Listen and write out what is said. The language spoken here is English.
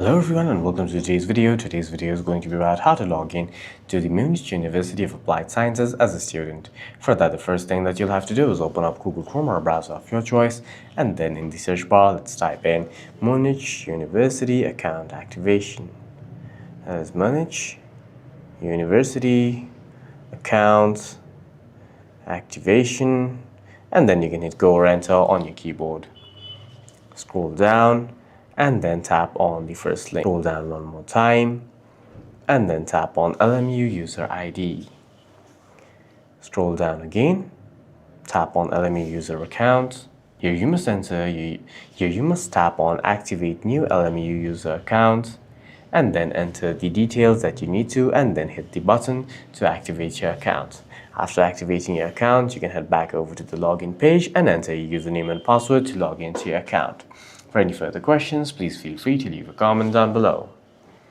Hello everyone and welcome to today's video. Today's video is going to be about how to log in to the Munich University of Applied Sciences as a student. For that, the first thing that you'll have to do is open up Google Chrome or a browser of your choice, and then in the search bar, let's type in Munich University Account Activation. That is Munich University Account Activation, and then you can hit go or enter on your keyboard. Scroll down and then tap on the first link. Scroll down one more time and then tap on LMU user ID. Scroll down again, tap on LMU user account. Here you must tap on activate new LMU user account and then enter the details that you need to, and then hit the button to activate your account. After activating your account, you can head back over to the login page and enter your username and password to log into your account. For any further questions, please feel free to leave a comment down below.